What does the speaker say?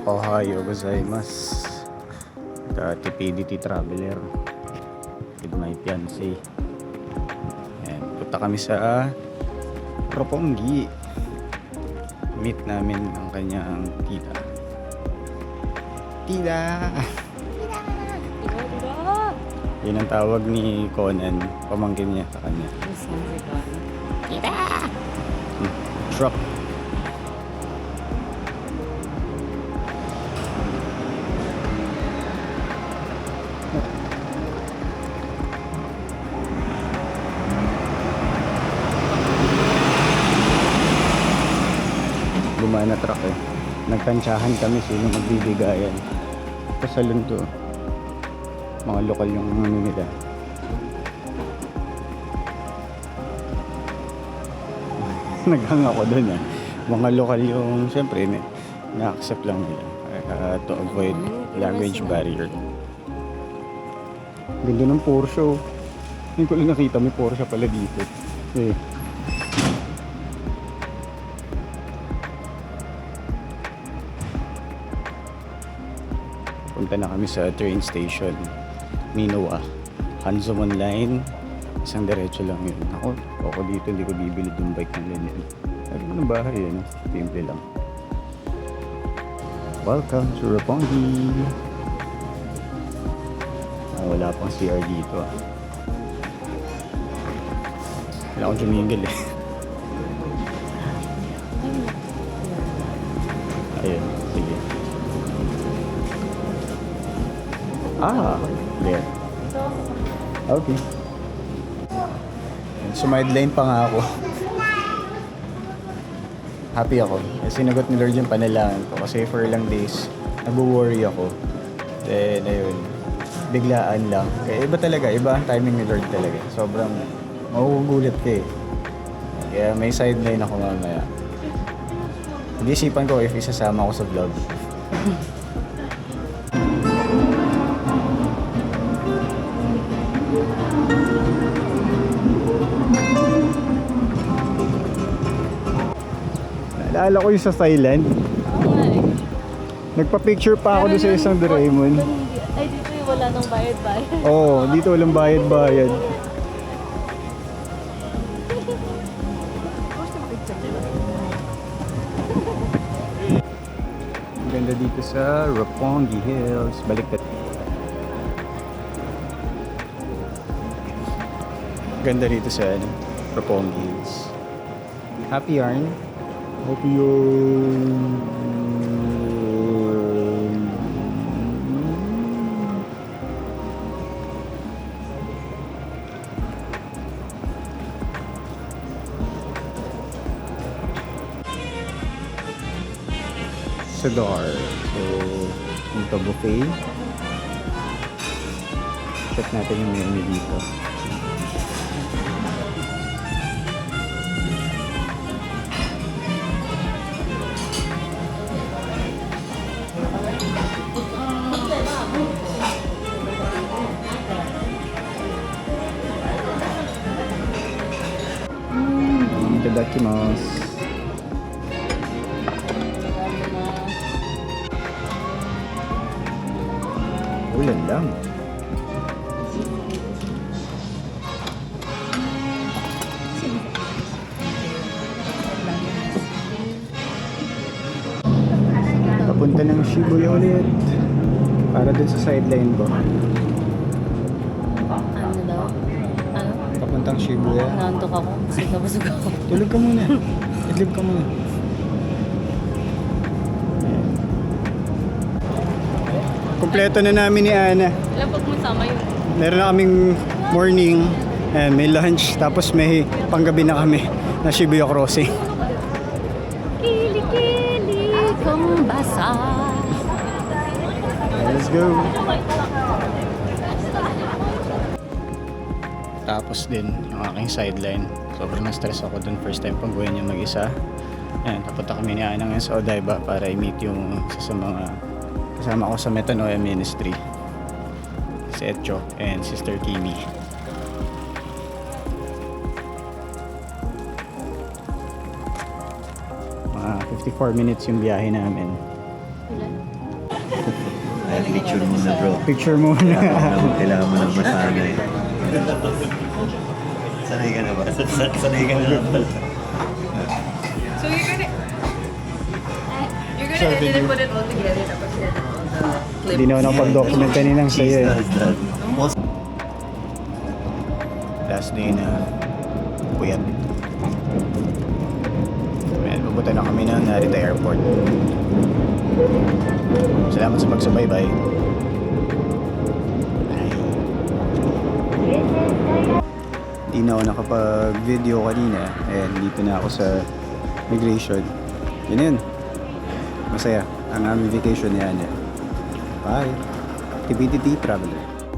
Ohayo gozaimasu. Dati PDT Traveler with my fiancé. And punta kami sa Roppongi. Meet namin ang kanyang tita. Tita! Yun ang tawag ni Conan, pamangkin niya sa kanya. Tita! Truck. Gumaan na truck eh. Nagtansyahan kami sino magbibigayan. Pasalon to. Mga lokal yung ano nila. Naghang ako dun ah. Mga lokal yung siyempre na-accept lang nila to avoid language barrier. Ganda ng Porsche. Hindi ko lang nakita may Porsche pala dito. Eh. Punta na kami sa train station Minowa, Hanzomon Line. Isang diretso lang yun. Ako dito hindi ko bibili yung bike ng ganyan. Pero ng bahay yan, simple lang. Welcome to Roppongi. Wala pang CR dito ah. Wala akong tumingil eh. Ayun, sige. There. Okay. Sumideline pa nga ako. Happy ako. Sinagot ni Lord yung panalangin ko kasi for ilang days nag-worry ako. Then ayun, biglaan lang. Kaya iba talaga, iba ang timing ni Lord talaga. Sobrang magugulat ka eh. Kaya may sideline ako mamaya. Hindi-isipan ko if isasama ko sa vlog. Naalala ko yung sa Thailand. Nagpa-picture pa ako doon sa isang Doraemon. Ay, dito yung wala nang bayad-bayad. Oo, dito walang bayad-bayad. Ganda dito sa Roppongi Hills. Baliktad. Ganda dito sa Roppongi Hills. Happy yarn. Happy yarn. Sa door. So, ito buffet. Check natin yung menu dito. Itadakimasu. Ulan lang. Papunta ng Shibuya ulit. Para dun sa sideline ko. Ano daw? Ano? Papuntang Shibuya. Nantok ako. Busog na busog ako. Tulog ka muna. Idlib ka muna. Kompleto na namin ni Ana. Ilang pag masama yun? Meron na kaming morning, and may lunch, tapos may panggabi na kami na Shibuya Crossing. Kili-kili kong basa. Let's go! Tapos din yung aking sideline. Sobrang na-stress ako dun. First time pang gawin niya mag-isa. Ayan, napunta kami ni Ana ngayon sa Odaiba para i-meet yung isa sa mga kasama ko sa Metanoia Ministry. Si Etcho and Sister Kimi. Mga 54 minutes yung biyahe namin. Ilan? Ay, picture muna bro. Picture muna. Kailangan mo nang masanay. Sanay ka na ba? Sanay ka na ba? So you're gonna edit and put it all together tapos edit all the clips. Hindi na ako nakapag-document kaninang sa'yo eh. Does that. Last day na puyat. Ayan, pupunta na kami ng Narita Airport. Salamat sa pagsubaybay. Hindi na ako nakapag-video kanina. Ayan, dito na ako sa migration. Yun yun. Masaya. Ang aming vacation yan. Bye. TPTT Traveler.